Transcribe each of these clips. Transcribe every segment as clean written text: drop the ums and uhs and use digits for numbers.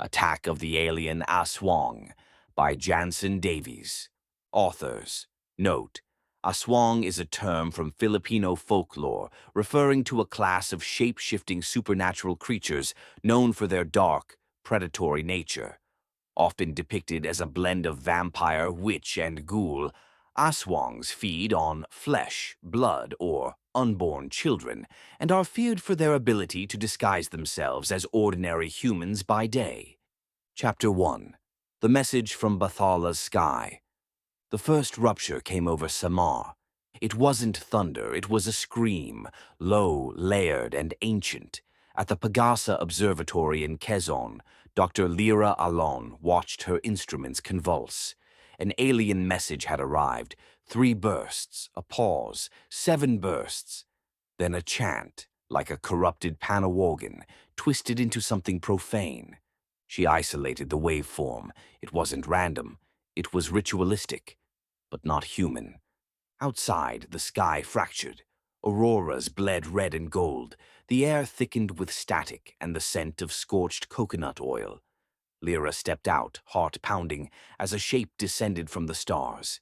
Attack of the Alien Aswang by Jansen Davies. Authors. Note: Aswang is a term from Filipino folklore referring to a class of shape-shifting supernatural creatures known for their dark, predatory nature. Often depicted as a blend of vampire, witch, and ghoul, Aswangs feed on flesh, blood, or unborn children, and are feared for their ability to disguise themselves as ordinary humans by day. Chapter 1. The Message from Bathala's Sky. The first rupture came over Samar. It wasn't thunder, it was a scream, low, layered, and ancient. At the Pagasa Observatory in Quezon, Dr. Lira Alon watched her instruments convulse. An alien message had arrived. 3 bursts, a pause, 7 bursts. Then a chant, like a corrupted panawogan, twisted into something profane. She isolated the waveform. It wasn't random. It was ritualistic, but not human. Outside, the sky fractured. Auroras bled red and gold. The air thickened with static and the scent of scorched coconut oil. Lira stepped out, heart pounding, as a shape descended from the stars.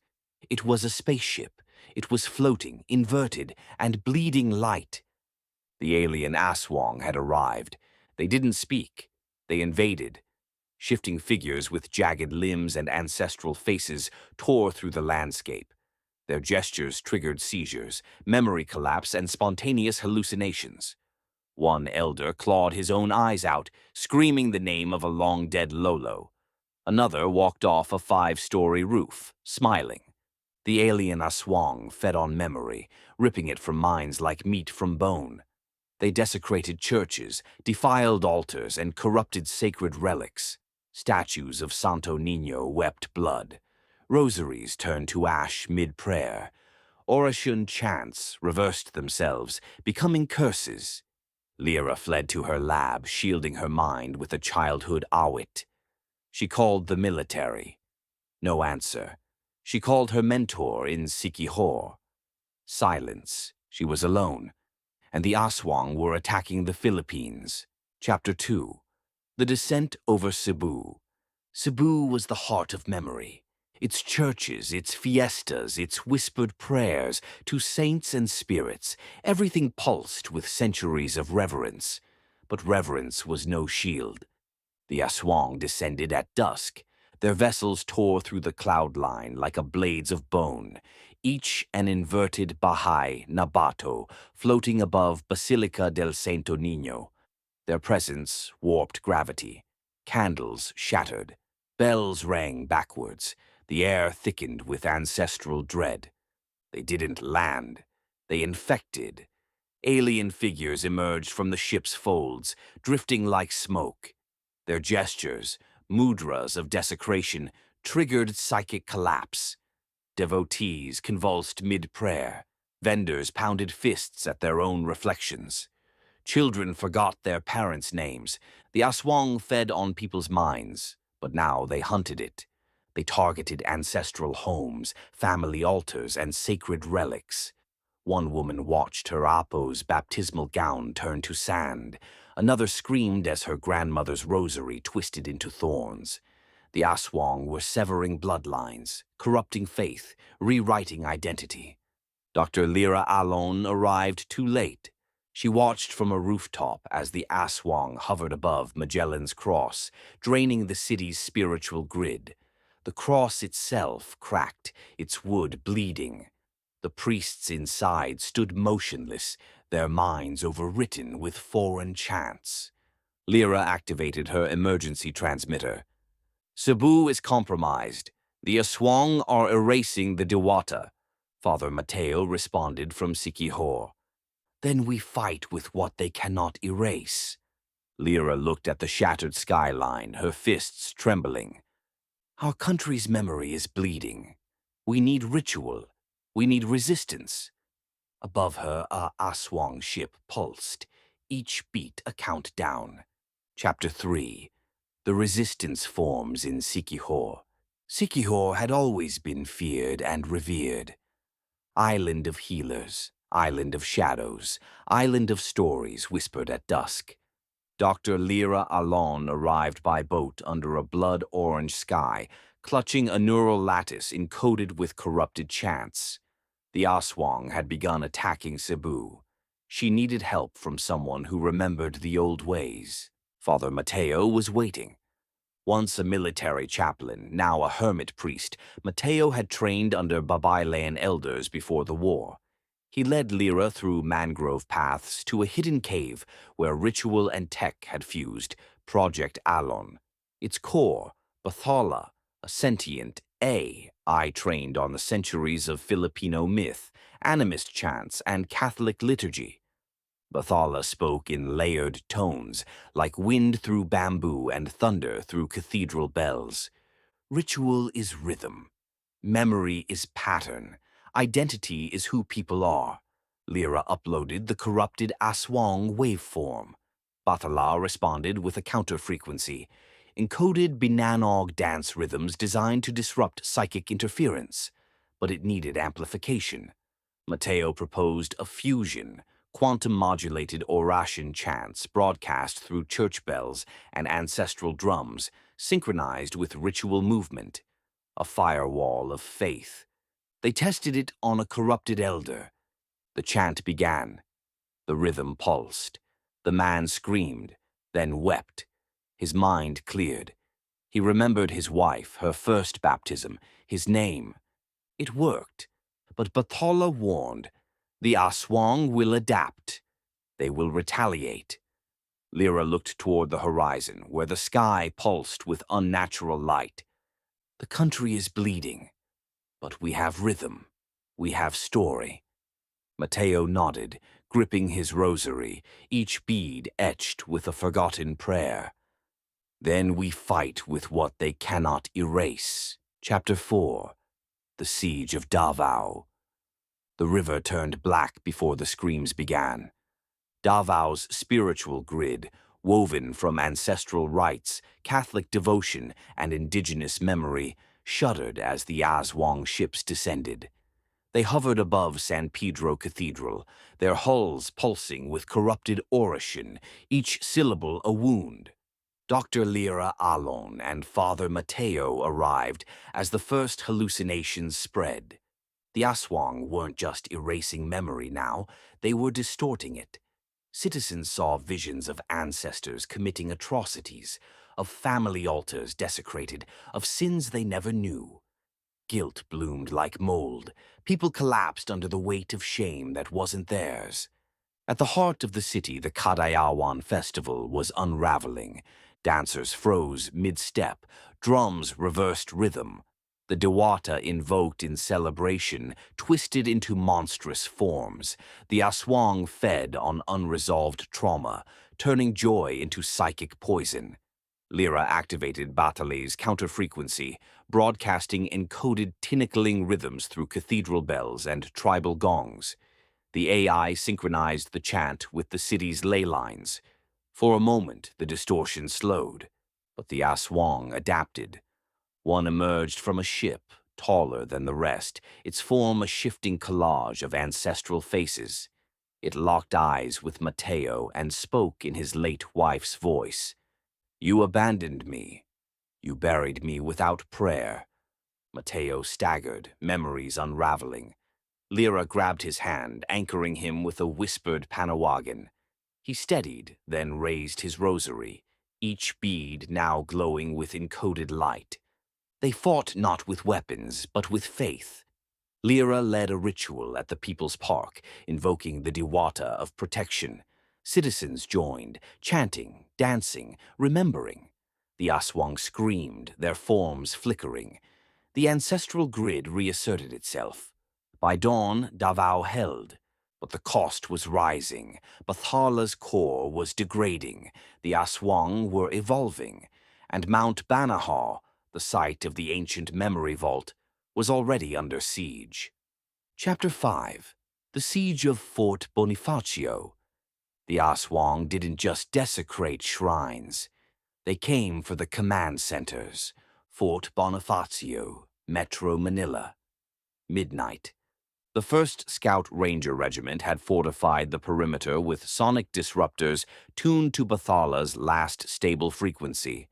It was a spaceship. It was floating, inverted, and bleeding light. The alien Aswang had arrived. They didn't speak. They invaded. Shifting figures with jagged limbs and ancestral faces tore through the landscape. Their gestures triggered seizures, memory collapse, and spontaneous hallucinations. One elder clawed his own eyes out, screaming the name of a long-dead Lolo. Another walked off a 5-story roof, smiling. The alien Aswang fed on memory, ripping it from minds like meat from bone. They desecrated churches, defiled altars, and corrupted sacred relics. Statues of Santo Niño wept blood. Rosaries turned to ash mid-prayer. Orishun chants reversed themselves, becoming curses. Lira fled to her lab, shielding her mind with a childhood awit. She called the military. No answer. She called her mentor in Siquijor. Silence. She was alone. And the Aswang were attacking the Philippines. Chapter 2. The Descent over Cebu. Cebu was the heart of memory. Its churches, its fiestas, its whispered prayers to saints and spirits, everything pulsed with centuries of reverence. But reverence was no shield. The Aswang descended at dusk. Their vessels tore through the cloud line like a blades of bone, each an inverted Bahay Nabato floating above Basilica del Santo Niño. Their presence warped gravity. Candles shattered. Bells rang backwards. The air thickened with ancestral dread. They didn't land. They infected. Alien figures emerged from the ship's folds, drifting like smoke. Their gestures, mudras of desecration, triggered psychic collapse. Devotees convulsed mid-prayer. Vendors pounded fists at their own reflections. Children forgot their parents' names. The Aswang fed on people's minds, but now they hunted it. They targeted ancestral homes, family altars, and sacred relics. One woman watched her Apo's baptismal gown turn to sand. Another screamed as her grandmother's rosary twisted into thorns. The Aswang were severing bloodlines, corrupting faith, rewriting identity. Dr. Lira Alon arrived too late. She watched from a rooftop as the Aswang hovered above Magellan's Cross, draining the city's spiritual grid. The cross itself cracked, its wood bleeding. The priests inside stood motionless, their minds overwritten with foreign chants. Lira activated her emergency transmitter. Cebu is compromised. The Aswang are erasing the Diwata. Father Mateo responded from Siquijor. Then we fight with what they cannot erase. Lira looked at the shattered skyline, her fists trembling. Our country's memory is bleeding. We need ritual. We need resistance. Above her, a Aswang ship pulsed, each beat a countdown. Chapter 3. The resistance forms in Siquijor. Siquijor had always been feared and revered. Island of healers, island of shadows, island of stories whispered at dusk. Dr. Lira Alon arrived by boat under a blood-orange sky, clutching a neural lattice encoded with corrupted chants. The Aswang had begun attacking Cebu. She needed help from someone who remembered the old ways. Father Mateo was waiting. Once a military chaplain, now a hermit priest, Mateo had trained under babaylan elders before the war. He led Lira through mangrove paths to a hidden cave where ritual and tech had fused, Project Alon. Its core, Bathala, a sentient AI trained on the centuries of Filipino myth, animist chants, and Catholic liturgy. Bathala spoke in layered tones, like wind through bamboo and thunder through cathedral bells. Ritual is rhythm. Memory is pattern. Identity is who people are. Lira uploaded the corrupted Aswang waveform. Bathala responded with a counter-frequency, encoded Banahaw dance rhythms designed to disrupt psychic interference. But it needed amplification. Mateo proposed a fusion, quantum-modulated Oratian chants broadcast through church bells and ancestral drums, synchronized with ritual movement, a firewall of faith. They tested it on a corrupted elder. The chant began. The rhythm pulsed. The man screamed, then wept. His mind cleared. He remembered his wife, her first baptism, his name. It worked. But Bathala warned, the Aswang will adapt. They will retaliate. Lira looked toward the horizon, where the sky pulsed with unnatural light. The country is bleeding, but we have rhythm. We have story. Mateo nodded, gripping his rosary, each bead etched with a forgotten prayer. Then we fight with what they cannot erase. Chapter 4. The Siege of Davao. The river turned black before the screams began. Davao's spiritual grid, woven from ancestral rites, Catholic devotion, and indigenous memory, shuddered as the Aswang ships descended. They hovered above San Pedro Cathedral, their hulls pulsing with corrupted Oratian, each syllable a wound. Dr. Lira Alon and Father Mateo arrived as the first hallucinations spread. The Aswang weren't just erasing memory now, they were distorting it. Citizens saw visions of ancestors committing atrocities, of family altars desecrated, of sins they never knew. Guilt bloomed like mold. People collapsed under the weight of shame that wasn't theirs. At the heart of the city, the Kadayawan festival was unraveling. Dancers froze mid-step, drums reversed rhythm. The Diwata invoked in celebration twisted into monstrous forms. The Aswang fed on unresolved trauma, turning joy into psychic poison. Lira activated Batale's counter-frequency, broadcasting encoded tinkling rhythms through cathedral bells and tribal gongs. The AI synchronized the chant with the city's ley lines. For a moment, the distortion slowed, but the Aswang adapted. One emerged from a ship, taller than the rest, its form a shifting collage of ancestral faces. It locked eyes with Mateo and spoke in his late wife's voice. "You abandoned me. You buried me without prayer." Mateo staggered, memories unraveling. Lira grabbed his hand, anchoring him with a whispered Panawagan. He steadied, then raised his rosary, each bead now glowing with encoded light. They fought not with weapons, but with faith. Lira led a ritual at the People's Park, invoking the Diwata of protection. Citizens joined, chanting, dancing, remembering. The Aswang screamed, their forms flickering. The ancestral grid reasserted itself. By dawn, Davao held, but the cost was rising. Bathala's core was degrading, the Aswang were evolving, and Mount Banahaw, the site of the ancient memory vault, was already under siege. Chapter 5. The Siege of Fort Bonifacio. The Aswang didn't just desecrate shrines. They came for the command centers, Fort Bonifacio, Metro Manila. Midnight. The 1st Scout Ranger Regiment had fortified the perimeter with sonic disruptors tuned to Bathala's last stable frequency.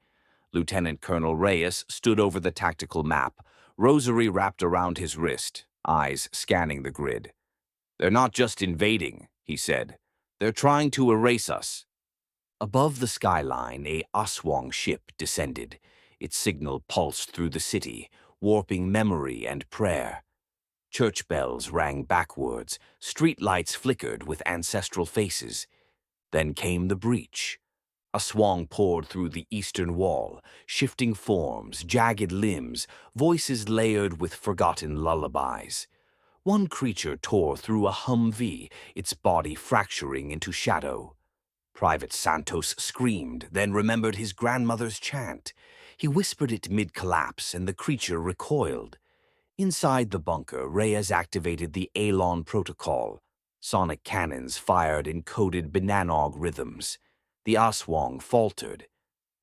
Lieutenant Colonel Reyes stood over the tactical map, rosary wrapped around his wrist, eyes scanning the grid. "They're not just invading," he said. "They're trying to erase us." Above the skyline, a Aswang ship descended. Its signal pulsed through the city, warping memory and prayer. Church bells rang backwards, streetlights flickered with ancestral faces. Then came the breach. Aswang poured through the eastern wall, shifting forms, jagged limbs, voices layered with forgotten lullabies. One creature tore through a Humvee, its body fracturing into shadow. Private Santos screamed, then remembered his grandmother's chant. He whispered it mid-collapse, and the creature recoiled. Inside the bunker, Reyes activated the Alon protocol. Sonic cannons fired in coded Banahaw rhythms. The Aswang faltered,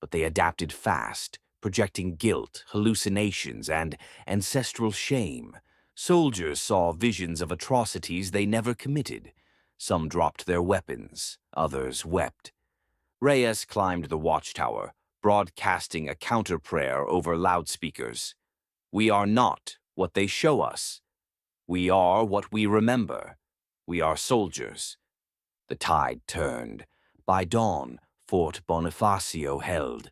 but they adapted fast, projecting guilt, hallucinations, and ancestral shame. Soldiers saw visions of atrocities they never committed. Some dropped their weapons, others wept. Reyes climbed the watchtower, broadcasting a counter-prayer over loudspeakers. "We are not what they show us. We are what we remember. We are soldiers." The tide turned. By dawn, Fort Bonifacio held.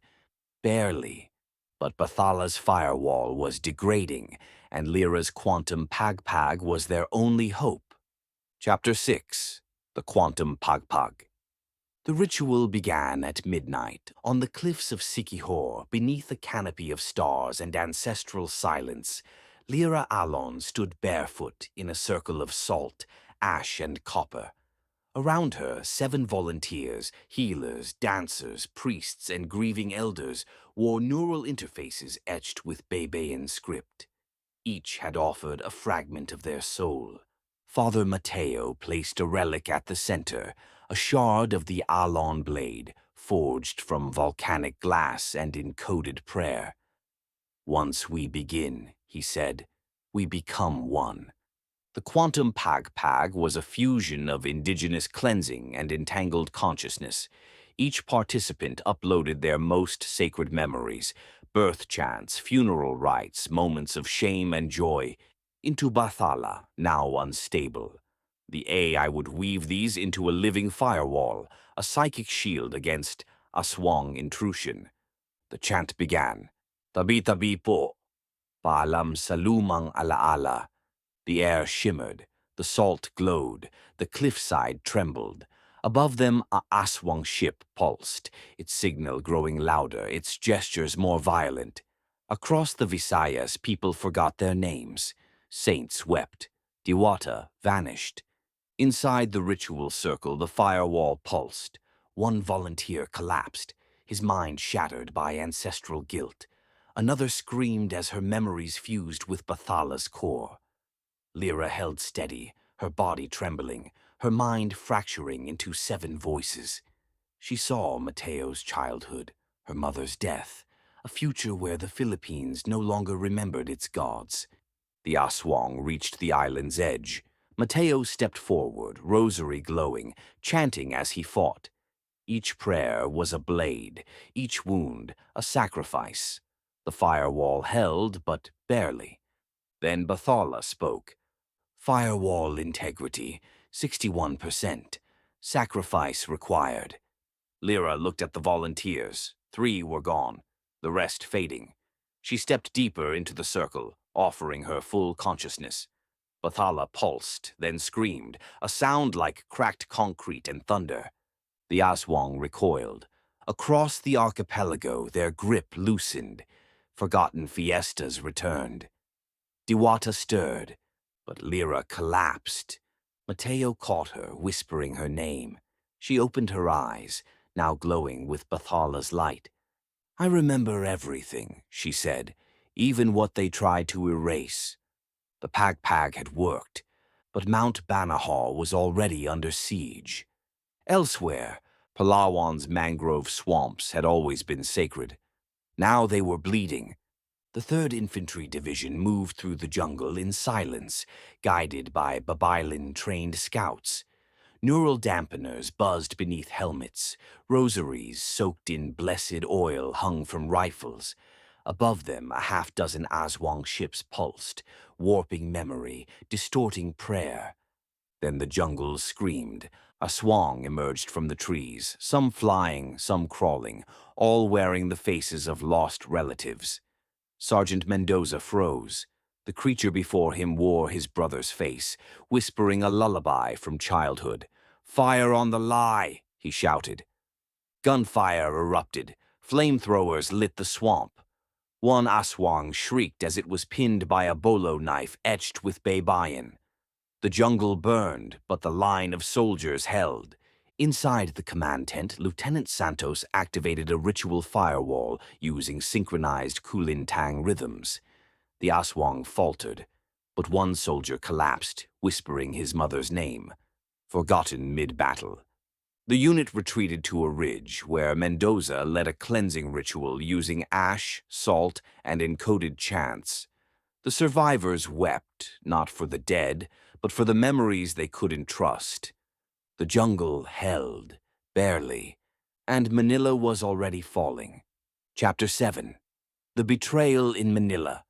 Barely. But Bathala's firewall was degrading, and Lira's quantum pagpag was their only hope. Chapter 6. The Quantum Pagpag. The ritual began at midnight, on the cliffs of Siquijor, beneath a canopy of stars and ancestral silence. Lira Alon stood barefoot in a circle of salt, ash, and copper. Around her, 7 volunteers, healers, dancers, priests, and grieving elders wore neural interfaces etched with babaylan script. Each had offered a fragment of their soul. Father Mateo placed a relic at the center, a shard of the Alon blade, forged from volcanic glass and encoded prayer. "Once we begin," he said, "we become one." The quantum pagpag was a fusion of indigenous cleansing and entangled consciousness. Each participant uploaded their most sacred memories, birth chants, funeral rites, moments of shame and joy, into Bathala, now unstable. The AI would weave these into a living firewall, a psychic shield against Aswang intrusion. The chant began. "Tabi-tabi po, paalam sa lumang alaala." The air shimmered, the salt glowed, the cliffside trembled. Above them, a Aswang ship pulsed, its signal growing louder, its gestures more violent. Across the Visayas, people forgot their names. Saints wept. Diwata vanished. Inside the ritual circle, the firewall pulsed. One volunteer collapsed, his mind shattered by ancestral guilt. Another screamed as her memories fused with Bathala's core. Lira held steady, her body trembling, her mind fracturing into 7 voices. She saw Mateo's childhood, her mother's death, a future where the Philippines no longer remembered its gods. The Aswang reached the island's edge. Mateo stepped forward, rosary glowing, chanting as he fought. Each prayer was a blade, each wound a sacrifice. The firewall held, but barely. Then Bathala spoke. "Firewall integrity, 61%. Sacrifice required." Lira looked at the volunteers. 3 were gone, the rest fading. She stepped deeper into the circle, offering her full consciousness. Bathala pulsed, then screamed, a sound like cracked concrete and thunder. The Aswang recoiled. Across the archipelago, their grip loosened. Forgotten fiestas returned. Diwata stirred, but Lira collapsed. Mateo caught her, whispering her name. She opened her eyes, now glowing with Bathala's light. "I remember everything," she said, "even what they tried to erase." The pagpag had worked, but Mount Banahaw was already under siege. Elsewhere, Palawan's mangrove swamps had always been sacred. Now they were bleeding. The 3rd Infantry Division moved through the jungle in silence, guided by babaylan-trained scouts. Neural dampeners buzzed beneath helmets. Rosaries soaked in blessed oil hung from rifles. Above them, a half-dozen Aswang ships pulsed, warping memory, distorting prayer. Then the jungle screamed. Aswang emerged from the trees, some flying, some crawling, all wearing the faces of lost relatives. Sergeant Mendoza froze. The creature before him wore his brother's face, whispering a lullaby from childhood. "Fire on the lie!" he shouted. Gunfire erupted. Flamethrowers lit the swamp. One Aswang shrieked as it was pinned by a bolo knife etched with babaylan. The jungle burned, but the line of soldiers held. Inside the command tent, Lieutenant Santos activated a ritual firewall using synchronized Kulintang rhythms. The Aswang faltered, but one soldier collapsed, whispering his mother's name, forgotten mid-battle. The unit retreated to a ridge where Mendoza led a cleansing ritual using ash, salt, and encoded chants. The survivors wept, not for the dead, but for the memories they couldn't trust. The jungle held, barely, and Manila was already falling. Chapter 7. The Betrayal in Manila.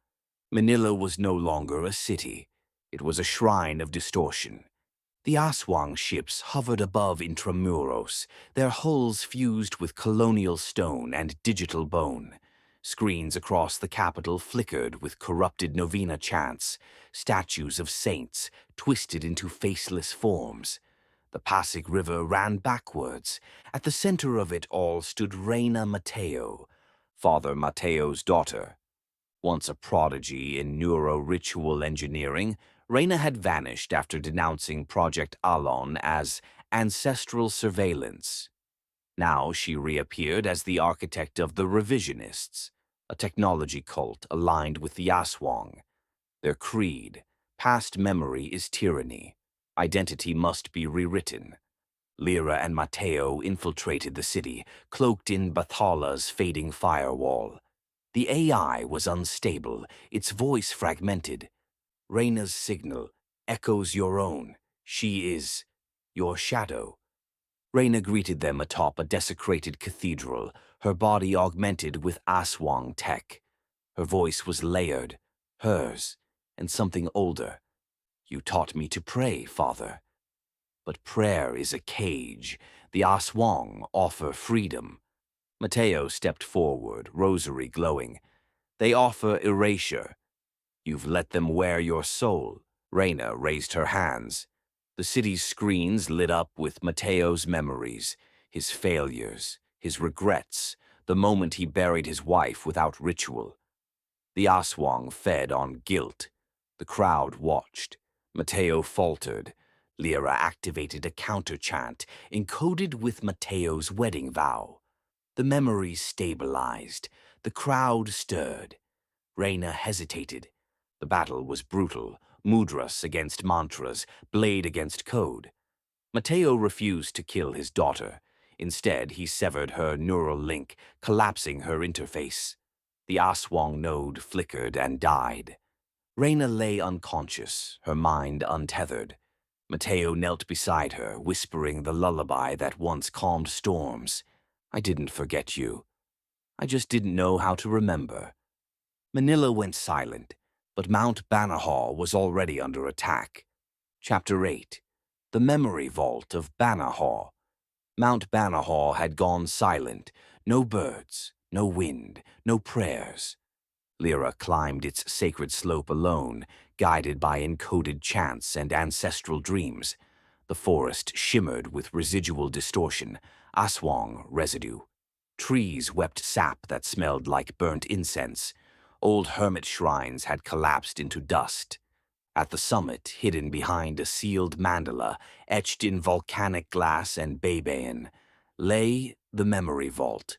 Manila was no longer a city. It was a shrine of distortion. The Aswang ships hovered above Intramuros, their hulls fused with colonial stone and digital bone. Screens across the capital flickered with corrupted novena chants, statues of saints twisted into faceless forms. The Pasig River ran backwards. At the center of it all stood Reina Mateo, Father Mateo's daughter. Once a prodigy in neuro-ritual engineering, Reina had vanished after denouncing Project Alon as ancestral surveillance. Now she reappeared as the architect of the Revisionists, a technology cult aligned with the Aswang. Their creed, past memory is tyranny. Identity must be rewritten. Lira and Mateo infiltrated the city, cloaked in Bathala's fading firewall. The AI was unstable, its voice fragmented. Reina's signal echoes your own. She is your shadow. Reina greeted them atop a desecrated cathedral, her body augmented with Aswang tech. Her voice was layered, hers, and something older. "You taught me to pray, Father." But prayer is a cage. The Aswang offer freedom. Mateo stepped forward, rosary glowing. "They offer erasure. You've let them wear your soul." Reina raised her hands. The city's screens lit up with Mateo's memories, his failures, his regrets, the moment he buried his wife without ritual. The Aswang fed on guilt. The crowd watched. Mateo faltered. Lira activated a counter-chant, encoded with Mateo's wedding vow. The memories stabilized. The crowd stirred. Reina hesitated. The battle was brutal, mudras against mantras, blade against code. Mateo refused to kill his daughter. Instead, he severed her neural link, collapsing her interface. The Aswang node flickered and died. Reina lay unconscious, her mind untethered. Mateo knelt beside her, whispering the lullaby that once calmed storms. "I didn't forget you. I just didn't know how to remember." Manila went silent, but Mount Banahaw was already under attack. Chapter 8. The Memory Vault of Banahaw. Mount Banahaw had gone silent. No birds, no wind, no prayers. Lira climbed its sacred slope alone, guided by encoded chants and ancestral dreams. The forest shimmered with residual distortion, Aswang residue. Trees wept sap that smelled like burnt incense. Old hermit shrines had collapsed into dust. At the summit, hidden behind a sealed mandala, etched in volcanic glass and babaylan, lay the memory vault.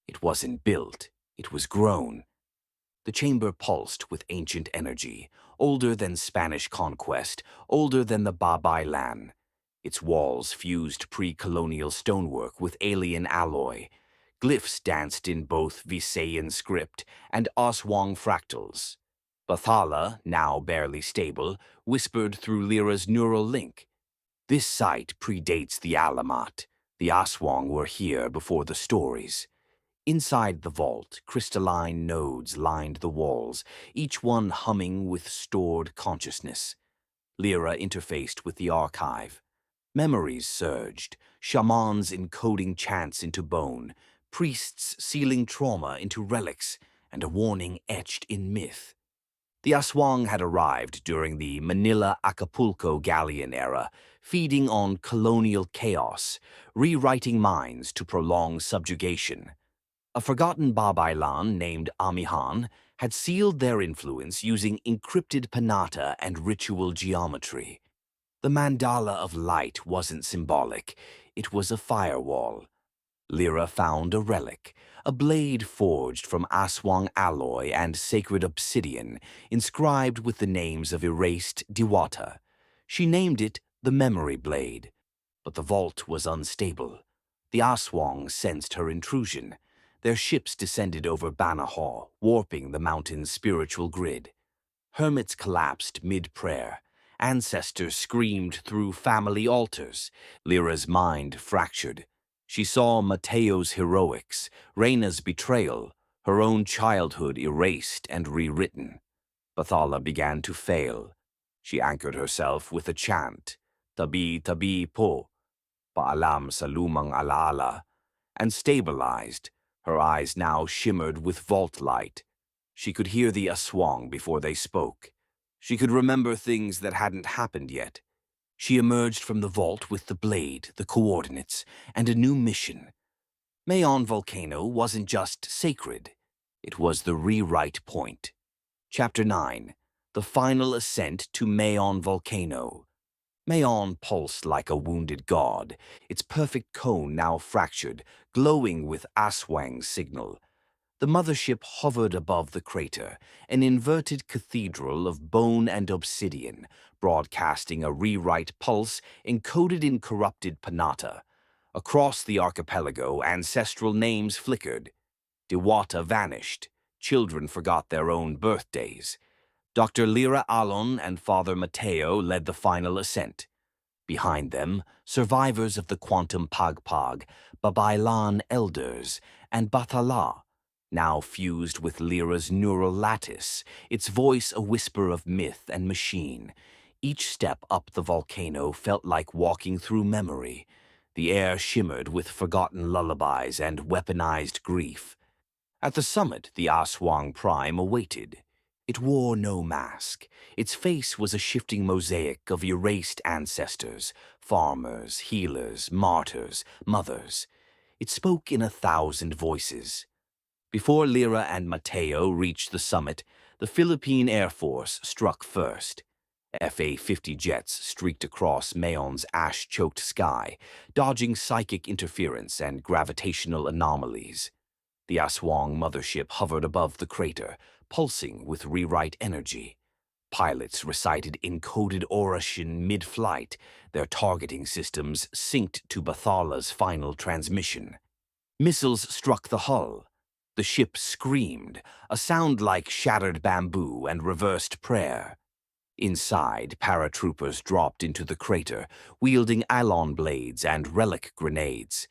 It wasn't built, it was grown. The chamber pulsed with ancient energy, older than Spanish conquest, older than the babaylan. Its walls fused pre-colonial stonework with alien alloy. Glyphs danced in both Visayan script and Aswang fractals. Bathala, now barely stable, whispered through Lira's neural link. This site predates the Alamat. The Aswang were here before the stories. Inside the vault, crystalline nodes lined the walls, each one humming with stored consciousness. Lira interfaced with the archive. Memories surged, shamans encoding chants into bone, priests sealing trauma into relics, and a warning etched in myth. The Aswang had arrived during the Manila-Acapulco galleon era, feeding on colonial chaos, rewriting minds to prolong subjugation. A forgotten babaylan named Amihan had sealed their influence using encrypted panata and ritual geometry. The mandala of light wasn't symbolic, it was a firewall. Lira found a relic, a blade forged from Aswang alloy and sacred obsidian, inscribed with the names of erased Diwata. She named it the Memory Blade. But the vault was unstable. The Aswang sensed her intrusion. Their ships descended over Banahaw, warping the mountain's spiritual grid. Hermits collapsed mid-prayer. Ancestors screamed through family altars. Lira's mind fractured. She saw Mateo's heroics, Reina's betrayal, her own childhood erased and rewritten. Bathala began to fail. She anchored herself with a chant, Tabi Tabi Po, Paalam sa lumang alaala, and stabilized. Her eyes now shimmered with vault light. She could hear the Aswang before they spoke. She could remember things that hadn't happened yet. She emerged from the vault with the blade, the coordinates, and a new mission. Mayon Volcano wasn't just sacred. It was the rewrite point. Chapter 9. The Final Ascent to Mayon Volcano. Mayon pulsed like a wounded god, its perfect cone now fractured, glowing with Aswang's signal. The mothership hovered above the crater, an inverted cathedral of bone and obsidian, broadcasting a rewrite pulse encoded in corrupted panata. Across the archipelago, ancestral names flickered. Diwata vanished. Children forgot their own birthdays. Dr. Lira Alon and Father Mateo led the final ascent. Behind them, survivors of the quantum pagpag, babaylan elders, and bathala, now fused with Lira's neural lattice, its voice a whisper of myth and machine. Each step up the volcano felt like walking through memory. The air shimmered with forgotten lullabies and weaponized grief. At the summit, the Aswang Prime awaited. It wore no mask. Its face was a shifting mosaic of erased ancestors, farmers, healers, martyrs, mothers. It spoke in 1,000 voices. Before Lira and Mateo reached the summit, the Philippine Air Force struck first. FA-50 jets streaked across Mayon's ash-choked sky, dodging psychic interference and gravitational anomalies. The Aswang mothership hovered above the crater, pulsing with rewrite energy. Pilots recited encoded oration mid-flight, their targeting systems synced to Bathala's final transmission. Missiles struck the hull. The ship screamed, a sound like shattered bamboo and reversed prayer. Inside, paratroopers dropped into the crater, wielding Alon blades and relic grenades.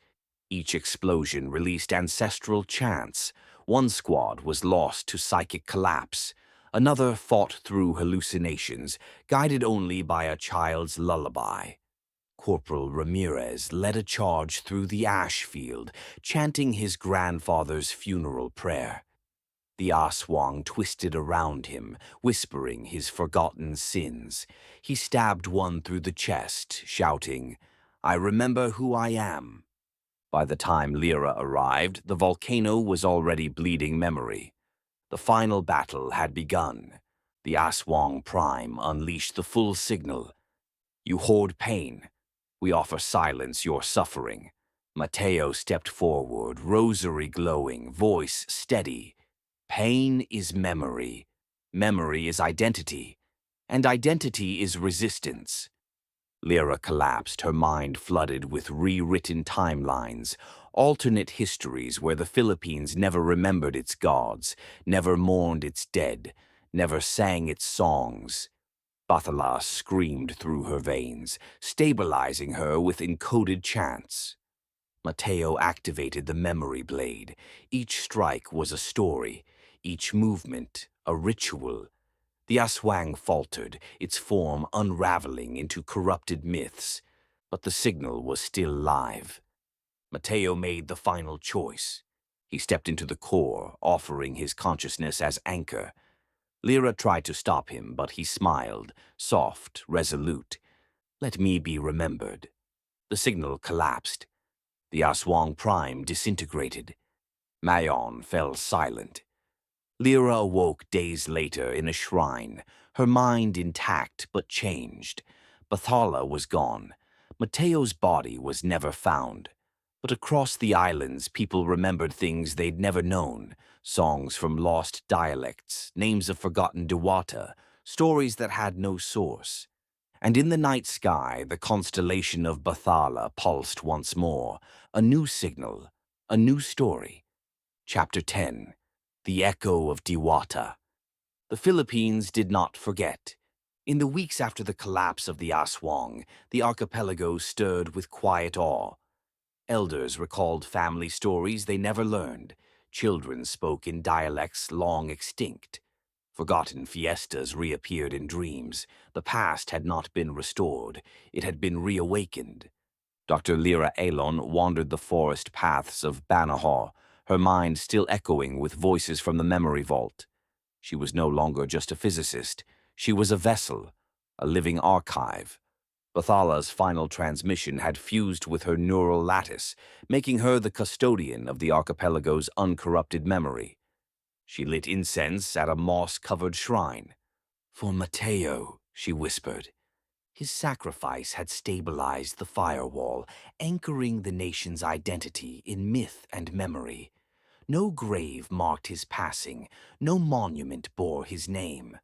Each explosion released ancestral chants. One squad was lost to psychic collapse. Another fought through hallucinations, guided only by a child's lullaby. Corporal Ramirez led a charge through the ash field, chanting his grandfather's funeral prayer. The Aswang twisted around him, whispering his forgotten sins. He stabbed one through the chest, shouting, "I remember who I am." By the time Lira arrived, the volcano was already bleeding memory. The final battle had begun. The Aswang Prime unleashed the full signal. "You hoard pain. We offer silence your suffering." Mateo stepped forward, rosary glowing, voice steady. "Pain is memory. Memory is identity. And identity is resistance." Lira collapsed, her mind flooded with rewritten timelines, alternate histories where the Philippines never remembered its gods, never mourned its dead, never sang its songs. Bathala screamed through her veins, stabilizing her with encoded chants. Mateo activated the memory blade. Each strike was a story, each movement a ritual. The Aswang faltered, its form unraveling into corrupted myths, but the signal was still live. Mateo made the final choice. He stepped into the core, offering his consciousness as anchor. Lira tried to stop him, but he smiled, soft, resolute. Let me be remembered. The signal collapsed. The Aswang Prime disintegrated. Mayon fell silent. Lira awoke days later in a shrine, her mind intact but changed. Bathala was gone. Mateo's body was never found. But across the islands, people remembered things they'd never known. Songs from lost dialects, names of forgotten Diwata, stories that had no source. And in the night sky, the constellation of Bathala pulsed once more. A new signal, a new story. Chapter 10. The Echo of Diwata. The Philippines did not forget. In the weeks after the collapse of the Aswang, the archipelago stirred with quiet awe. Elders recalled family stories they never learned. Children spoke in dialects long extinct. Forgotten fiestas reappeared in dreams. The past had not been restored. It had been reawakened. Dr. Lira Alon wandered the forest paths of Banahaw, her mind still echoing with voices from the memory vault. She was no longer just a physicist. She was a vessel, a living archive. Bathala's final transmission had fused with her neural lattice, making her the custodian of the archipelago's uncorrupted memory. She lit incense at a moss-covered shrine. "For Mateo," she whispered. His sacrifice had stabilized the firewall, anchoring the nation's identity in myth and memory. No grave marked his passing, no monument bore his name.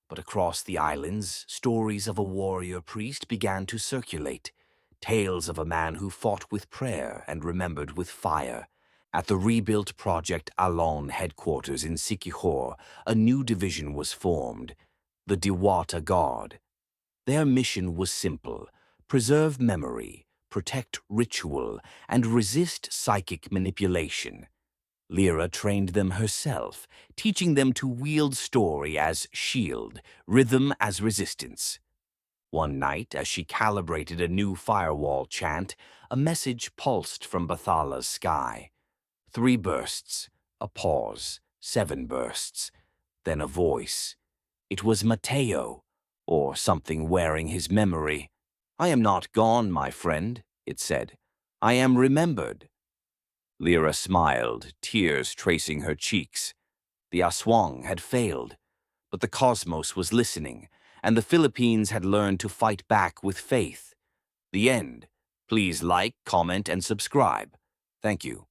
But across the islands, stories of a warrior priest began to circulate. Tales of a man who fought with prayer and remembered with fire. At the rebuilt Project Alon headquarters in Siquijor, a new division was formed, the Diwata Guard. Their mission was simple: preserve memory, protect ritual, and resist psychic manipulation. Lira trained them herself, teaching them to wield story as shield, rhythm as resistance. One night, as she calibrated a new firewall chant, a message pulsed from Bathala's sky. 3 bursts, a pause, 7 bursts, then a voice. It was Mateo, or something wearing his memory. "I am not gone, my friend," it said. "I am remembered." Lira smiled, tears tracing her cheeks. The Aswang had failed, but the cosmos was listening, and the Philippines had learned to fight back with faith. The end. Please like, comment, and subscribe. Thank you.